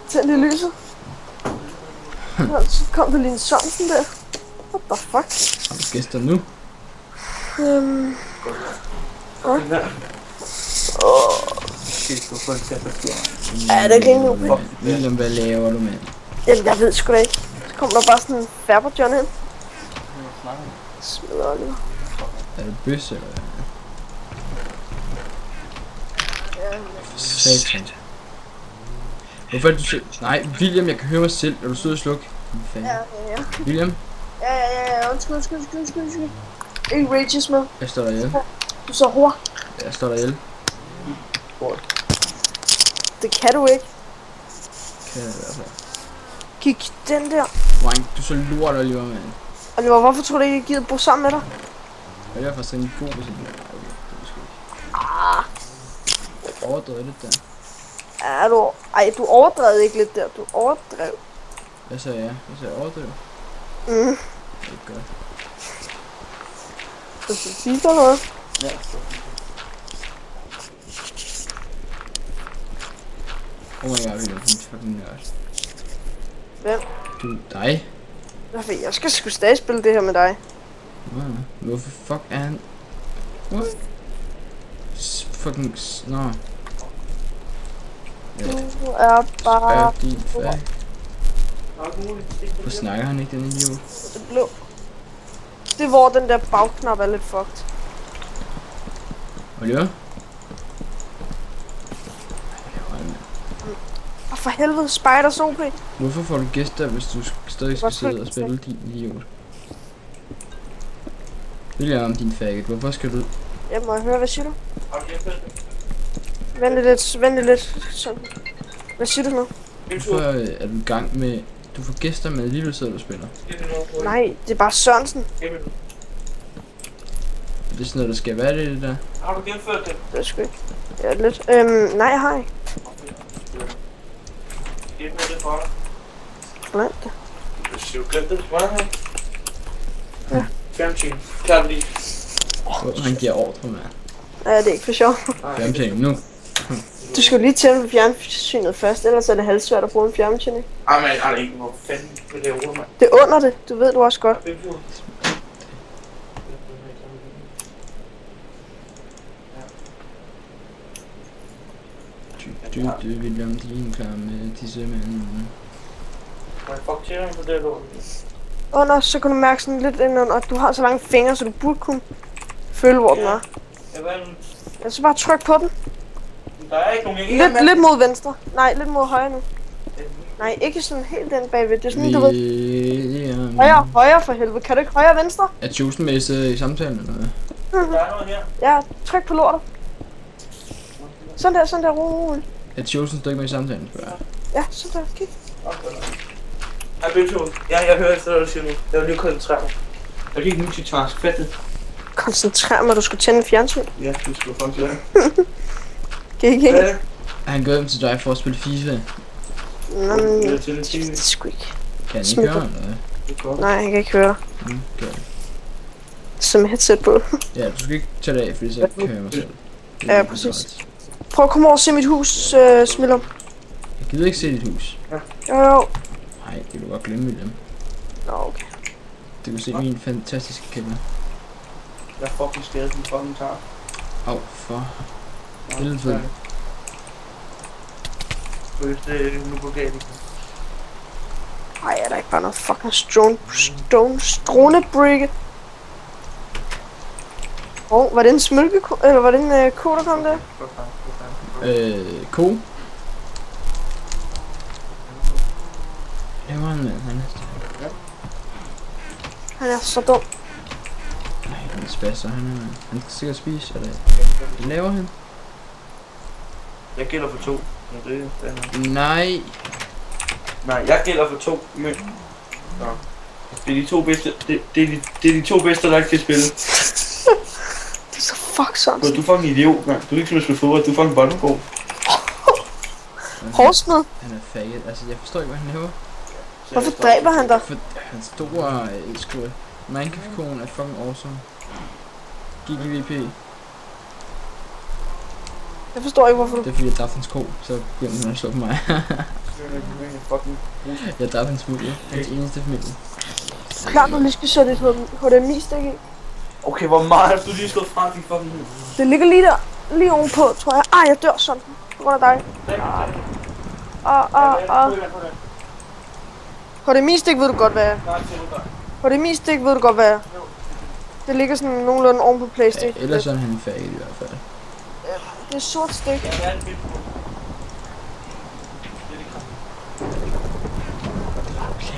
Tænd i lyset. Så kom der lige en Sørensen der. What the fuck? Har du gæster nu? Ja, det kan ikke nu. William, hvad laver du, mand? Jamen, jeg ved sgu da ikke. Så kommer der bare sådan en Faber John ind. Smider Oliver. Er det bøsse, eller hvad? Satan. Hvorfor er du så... Nej, William, jeg kan høre mig selv. Er du sød og sluk? Ja. William? Ja. Undskyld. Ikke rages med. Jeg står der ihjel. Du så hår. Jeg står der ihjel. Det kan du ikke. Kan jeg i hvert fald. Kig den der. Dreng, du er så lort, Oliver, mand. Oliver, hvorfor tror du ikke, jeg gider bo sammen med dig? Og jeg er faktisk rigtig god på sådan noget. Okay, det er sgu ikke. Overdrevet lidt der. Ja, du overdrev ikke lidt der. Du overdrev. Hvad sagde jeg? Jeg sagde overdrev. Mm. Det er godt. Du skal sige dig noget. Ja. Oh my god, William, du er fucking nørd. Hvem? Dig? Hvorfor? Jeg skal sgu stadig spille det her med dig. Hvorfor fuck er han? What? Fucking... Nå. Du er bare... Spørg din fag. Hvorfor snakker han ikke, den idiot? Det blå. Det er hvor den der bagknap er lidt fucked. Oliver? Og for helvede, Spiders OP. Hvorfor får du gæster, hvis du stadig skal sidde og spille din idiot? William, din faggot, hvorfor skal du... Jeg må høre, hvad siger du? Vent lidt. Sådan. Hvad siger du nu? Hvorfor er du i gang med... Du får gæster, men alligevel sidder du og spiller? Nej, det er bare Sørensen. Det er sådan noget, der skal være det der. Har du gennemført det? Det er sgu ikke. Ja, lidt. Nej, jeg har ikke. Gennemført det for dig? Glem det. Hvis du glemte det, var det her? Ja. Fjernsyn. Klar lige. Han giver ordre, mand. Ja, det er ikke for sjov. Fjernsyn, nu. Du skal lige tænde fjernsynet først, ellers er det halvsvært at bruge en fjernsyn, ikke? Ej, men er det ikke hvor fanden vil det over, mand? Det er under det, du ved du også godt. Du William, din klar med disse mænd. Fuck til på det lort. Under, så kan du mærke sådan lidt indenunder, at du har så lange fingre, så du burde kunne føle, hvor den er. Ja, hvad er den? Ja, så bare tryk på den. Der er ikke nogen Lidt mod venstre. Nej, lidt mod højre nu. Nej, ikke sådan helt den bagved. Det er sådan, du ved. Højre for helvede. Kan du ikke højre og venstre? Er Chosen med i samtalen, eller hvad? Der er noget her. Ja, tryk på lortet. Sådan der, roligt. Er Chosen stadig med i samtalen, spørger jeg? Ja, sådan der, kig. Hej, Bilton. Ja, jeg hører efter, hvad du siger nu. Jeg vil lige koncentrere mig. Jeg kan ikke multitask. Fedt det. Koncentrer mig, du skal tænde fjernsyn. Ja, du skal få det. Kan ikke? Ja. Er han gået hjem til dig for at spille FIFA? Nå, men Jeg til det det er sgu ikke. Kan han ikke Smid høre, på. eller hvad? Nej, jeg kan ikke høre dig. Gør det. Som headset på. Ja, du skal ikke tage det af, fordi så kan jeg mig selv. Det er Ja, ikke præcis. godt. Prøv at komme over og se mit hus, Smiller. Jeg gider ikke se dit hus. Jo. Nej, det kan du godt glemme, William. Nå, okay. Det kan se min fantastiske kælder. Jeg er fucking skadet, den fucking tager. Au, for helvede. Hvis det er nu på galt. Ej, er der ikke bare noget fucking dronebrigge? Var det en smølke, eller var det en ko, der kom der? Ko? Ja, han er... Han er så dum. Nej, han er spasser, han skal sikkert spise, eller... Hvad laver han? Jeg gælder for 2. Nej! Nej, jeg gælder for 2 mønt. Nå. Det er de to bedste, det er de to bedste, der ikke kan spille. Det er så fuck sådan. Du er fucking idiot, mand. Du er ikke som at spille fodbold, du er fucking boldgod. Hårdsmed. Han er faggot, altså jeg forstår ikke, hvad han laver. Hvorfor dræber han dig? For hans store skud. Minecraft-konen er fucking awesome. GGVP. Jeg forstår ikke, hvorfor du... Det er fordi, jeg dræbte hans ko, så begyndte han at slå på mig. Jeg dræbte hans familie. Hans eneste familie. Klart, du lige skal sætte et HDMI-stik i. Okay, hvor meget har du lige slået fra din fucking hus? Det ligger lige der. Lige ovenpå, tror jeg. Ej, jeg dør sådan. På grund af dig. HDMI-stik ved du godt, hvad er. HDMI-stik ved du godt, hvad er. Det ligger sådan nogenlunde oven på PlayStation. Ja, ellers er han færdig i hvert fald. Det er sort stik.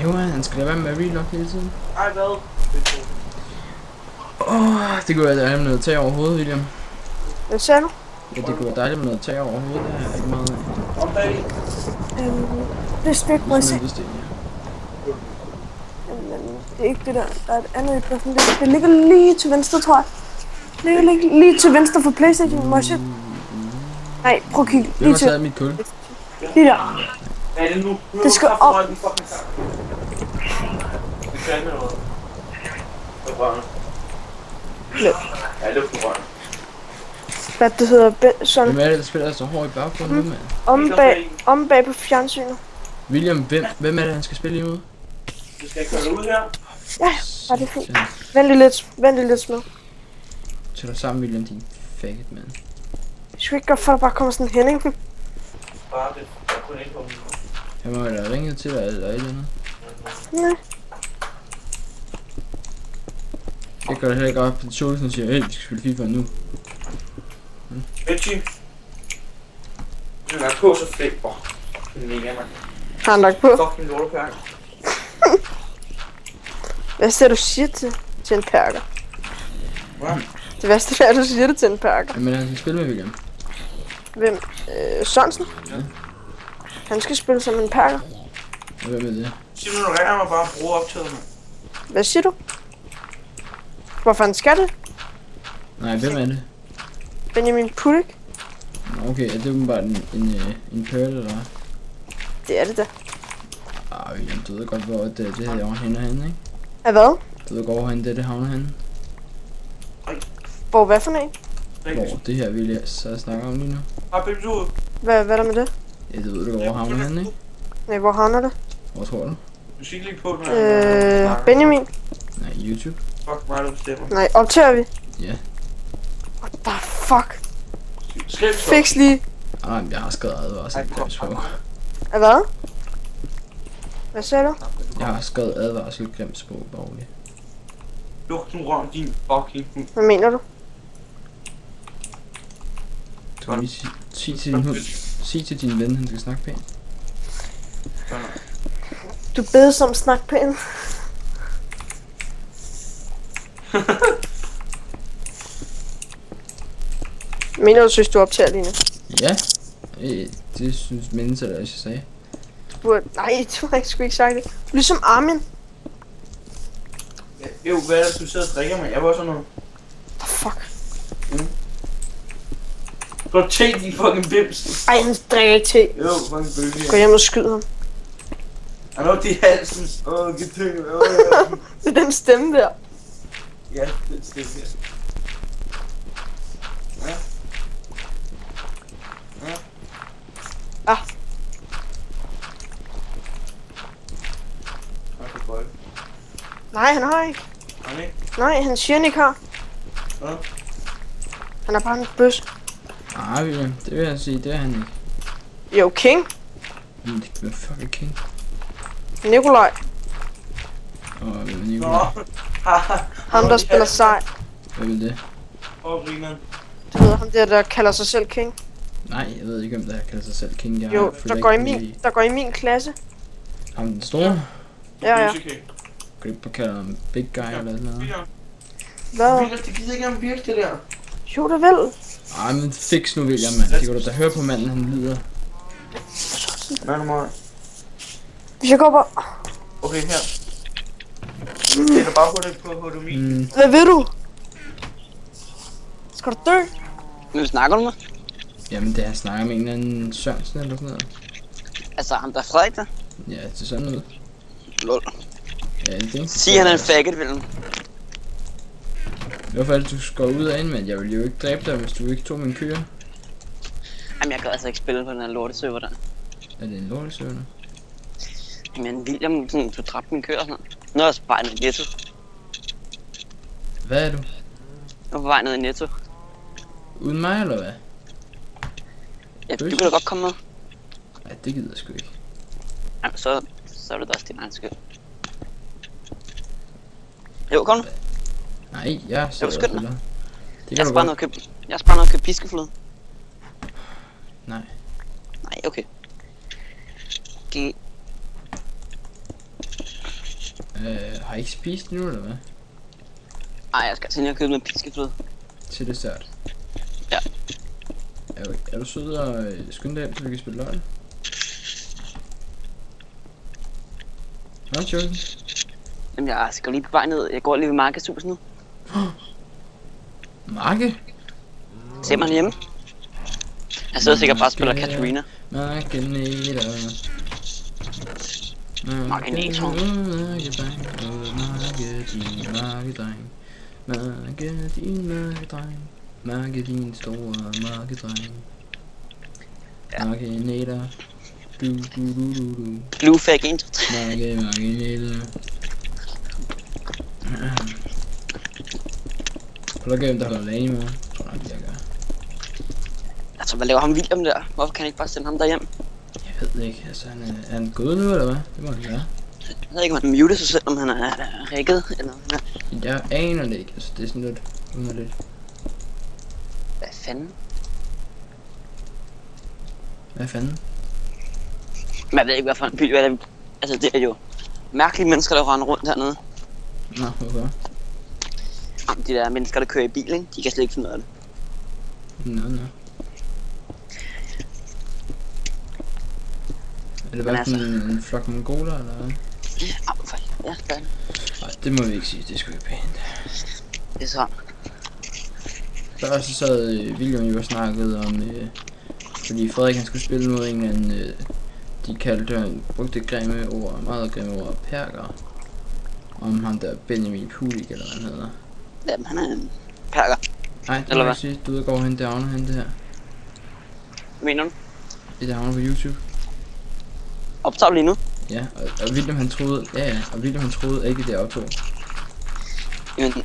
Laver han? Skal der være med at relock hele tiden? Ej, hvad? Det kunne være dejligt med noget tag over hovedet, William. Hvad sagde du? Ja, det kunne være dejligt med noget tag over hovedet. Der er ikke meget af. Om bag. Det er stik, må jeg se. Smeltesten, ja. Jamen, det er ikke det der. Der er et andet i pladen. Det ligger lige til venstre, tror jeg. Det ligger lige til venstre for PlayStation. Må jeg se? Nej, prøv at kigge. Hvem Lige har til. taget mit kul? Lige der. Hvad er det nu? Det skal op. Det kan jeg noget. Det er brænder. Ja, det er for brænder. Hvad det hedder? Sådan. Hvem er det, der spiller så hårdt i baggrunden, mand? Om bag på fjernsynet. William, hvem er det, han skal spille imod? Du skal køre det ud her. Ja, var det fint. Vent lidt små. Tag dig sammen, William, din faggot, mand. Jeg skulle ikke godt for, at der bare kommer sådan en Henning. Bare det. Jeg kunne ikke komme. Jeg må da ringe til dig eller et eller andet. Nej. Jeg gør det heller ikke op til Solsen og siger, hey, vi skal spille FIFA nu. Veggie. Du er på så fedt. Mega, mand. Har han lagt på? Fucking lortepærker. Hvad er det, du siger til en perker? Hvad? Det værste er, at du siger det til en perker. Hvem er det, han skal spille med, William? Hvem? Sørensen? Ja. Han skal spille som en perker. Og hvem er det? Sig nu, du ringer mig bare og bruger optaget, mand. Hvad siger du? Hvorfor han skal det? Nej, hvem er det? Benjamin Pulik? Nå, okay, er det åbenbart en pearl, eller hvad? Det er det da. William, du ved godt, hvor det her henne er henne, ikke? Af hvad? Du ved godt, hvor det havner henne. Hvor hvad for en? Hvor det her vil jeg så snakke om lige nu. Har Pepsi ud? Hvad er der med det? Ja, det ved du godt, hvor havner henne, ikke? Nej, hvor havner det? Hvor tror du? Musik lige på, når Benjamin? Nej, YouTube. Fuck mig, du bestemmer. Nej, optager vi? Ja. What the fuck? Skæld så. Fix lige. Nej, jeg har skrevet advarsel grims på. Af hvad? Hvad sagde du? Jeg har skrevet advarsel grims på, baglig. Luk nu røven, din fucking hund. Hvad mener du? Du kan lige sige til din hund. Sig til din ven, han skal snakke pænt. Du bedes om snak pænt. Mener du, synes du optager lige nu? Ja. Det synes mennesker, der jeg sagde. Nej, du har sgu ikke sagt det. Ligesom Armin. Jo, hvad er det, du sidder og drikker med? Jeg var sådan noget. The fuck? Gå til din fucking bims. Ej, han drikker ikke te. Jo, fucking bølge. Gå hjem og skyd ham. Han har det i halsen. Giv ting. Det er den stemme der. Ja, den stemme her. Ja. Ja. Ah. Nej, han har ikke. Han ikke? Nej, han siger han ikke har. Hvad? Han er bare en bøs. Nej, William, det vil jeg sige, det er han ikke. Jo, King. Hvad fuck er King? Nikolaj. Og hvem er Nå. Nicolai? Ham, der spiller sej. Hvem er det? Hvor griner? Du ved, ham der kalder sig selv King. Nej, jeg ved ikke, hvem der kalder sig selv King. Jeg Jo, følger der går i min klasse. Ham den store? Ja. Kan du ikke bare kalde ham Big Guy eller sådan noget? Hvad? Det gider ikke engang virke, det der. Jo, det vil. Ej, men fix nu, William, mand. Det kan du da høre på manden, han lyder. Hvad nu mig? Hvis jeg går på... Okay, her. Det er bare på HDMI. Hvad vil du? Skal du dø? Hvem snakker du med? Jamen, det er jeg snakker med en eller anden Sørensen eller sådan noget. Altså ham der Frederik der? Ja, det er sådan noget. Lol. Ja, det er Sig han er en faggot, Wilhelm. Hvorfor er det, du skal ud af en, mand? Jeg ville jo ikke dræbe dig, hvis du ikke tog min køer. Jamen, jeg kan altså ikke spille på den her lorteserver der. Er det en lortesøvner? Men William, sådan, du dræbte min køer og sådan noget. Nu er jeg på vej ned i Netto. Hvad er du? Nu er på vej ned i Netto. Uden mig, eller hvad? Ja, du kan da godt komme med. Ja, det gider jeg sgu ikke. Jamen, så er det da også din egen skyld. Jo, kom nu. Nej, jeg Jo, skynd dig. spiller. Det Jeg kan skal du bare godt. ned og købe, jeg skal bare ned og købe piskefløde. Nej. Nej, okay. Okay. Har I ikke spist nu, eller hvad? Ej, jeg skal altså ned og købe noget piskefløde. Til dessert. Ja. Er du sød og skynde dig hjem, så vi kan spille LOL? Nå, Jordan. Jamen, jeg skal lige på vej ned. Jeg går lige ved Markedshuset nu. Marke? Se mig hjemme. Jeg sidder sikkert bare og spiller Katarina. Markenator. Markenator. Marke din store markedreng. Ja. Markenator. Du. Blue fag 1, 2, 3. Markenator. Prøv at gømme, der holder lane i morgen. Tror nok, jeg gør. Altså, hvad laver ham William der? Hvorfor kan han ikke bare sende ham derhjem? Jeg ved det ikke, altså er han gået nu, eller hvad? Det må han være. Jeg ved ikke, om han muter sig selv, om han er rækket, eller hvad. Jeg aner det ikke, altså det er sådan lidt underligt. Hvad fanden? Hvad fanden? Men jeg ved ikke, hvad for en by er det. Altså, det er jo mærkelige mennesker, der render rundt hernede. Nå, hvorfor? Jamen, de der mennesker, der kører i bil, ikke? De kan slet ikke finde ud af det. Nå. Er det bare Men sådan en flok mongoler, eller hvad? Ja, det er det. Nej, det må vi ikke sige, det er sgu ikke pænt. Det er sådan. Før så sad William jo og snakkede om, fordi Frederik han skulle spille mod en eller anden, de kaldte, brugte grimme ord, meget grimme ord, perker. Om ham der Benjamin Pulik, eller hvad han hedder. Jamen, han er en perker. Nej, det Eller må hvad? jeg sige, du ved at gå hen der havner hen det her. Hvad mener du? Det havner på YouTube. Optager du lige nu? Ja, og William han troede, og William han troede ikke det optog. Jamen,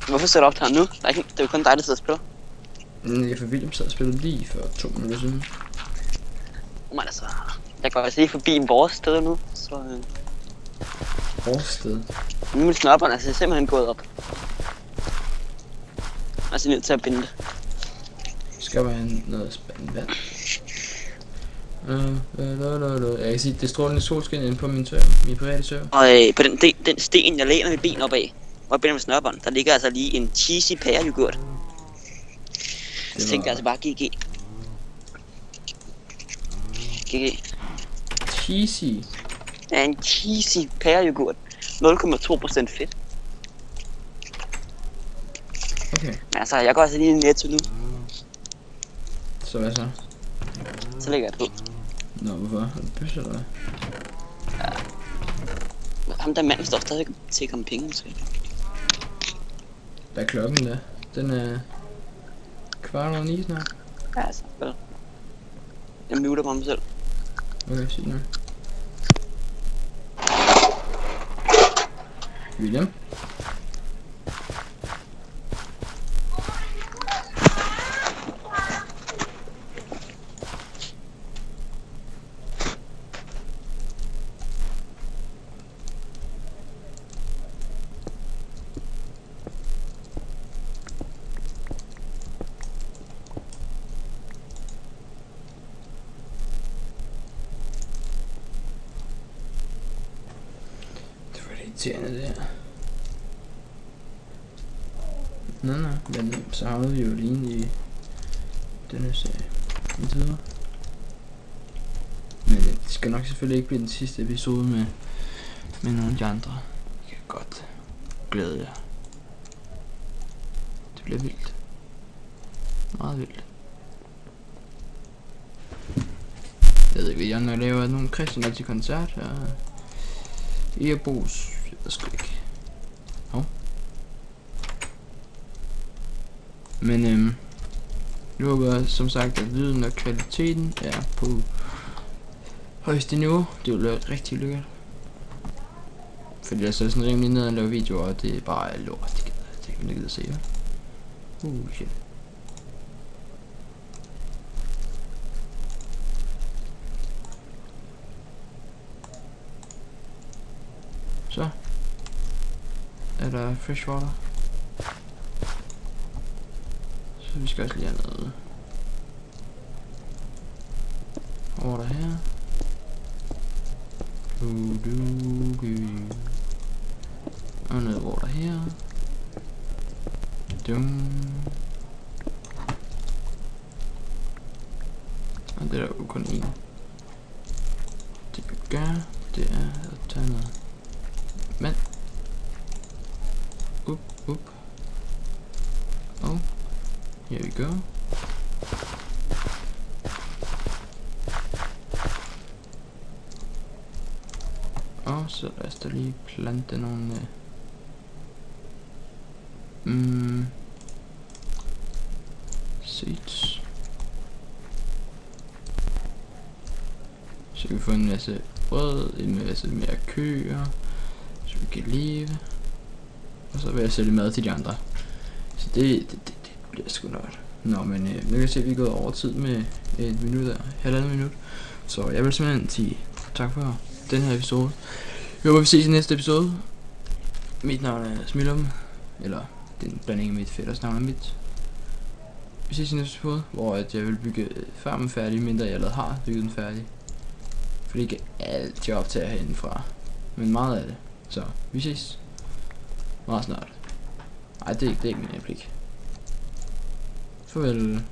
hvorfor sætter du optager nu? Det er jo kun dig, der sidder og spiller. Ja, for William sad og spillede lige for 2 minutter siden. Men altså, jeg går altså lige forbi vores sted nu, så Vores sted. nu er min snørbånd altså simpelthen gået op. Altså nødt til at binde det. Skal være noget spændende vand. Jeg kan sige, det er strålende solskin inde på min server, min private server. Og på den sten, jeg læner mit ben op af, hvor jeg binder med snørbånd, der ligger altså lige en cheesy pæreyoghurt. Så tænkte jeg altså bare GG. GG. Cheesy. Ja, en cheesy pæreyoghurt. 0,2% fedt. Okay, Men altså, jeg går altså lige i Netto nu, så hvad så? så lægger jeg det på. Nå, hvorfor? Har du bøsse eller hvad? Ham der mand står stadig til at komme penge, måske. Hvad er klokken der? Den er 8:15 snart. Ja, altså, vel. Jeg muter mig selv. Okay, sig nu. William? Irriterende det her. Nå, men så havnede vi jo lige i denne serie. Videre. Men det skal nok selvfølgelig ikke blive den sidste episode med nogle af de andre. Jeg kan godt glæde jer. Det bliver vildt. Meget vildt. Jeg ved ikke, hvad jeg laver nogle Christian til koncert og Erebos. Jeg ved sgu ikke. Men Nu håber jeg som sagt, at lyden og kvaliteten er på højeste niveau. Det vil være rigtig lækkert. Fordi jeg er sådan rimelig ned og lave videoer, og det er bare lort. Det kan man ikke se, ja. Shit. Så er der fresh water. Så vi skal også lige have noget water her. Og noget water her. Og det er der jo kun én. Det vi gør, det er at tage noget vand. Up. Og here we go. Og så lad os da lige plante nogle seeds. Så vi får en masse brød, en masse mere køer, så vi kan leve. Og så vil jeg sælge mad til de andre. Så det bliver sgu nok. Nå, men nu kan jeg se, at vi er gået over tid med et minut og halvandet minut. Så jeg vil simpelthen sige tak for den her episode. Jeg håber, vi ses i næste episode. Mit navn er Smilum. Eller den blanding af mit fætters navn er mit. Vi ses i næste episode, hvor jeg vil bygge farmen færdig, mindre jeg allerede har bygget den færdig. For det ikke er alt jeg optager herindefra, men meget af det. Så vi ses meget snart. Ej, det er ikke min replik. Farvel.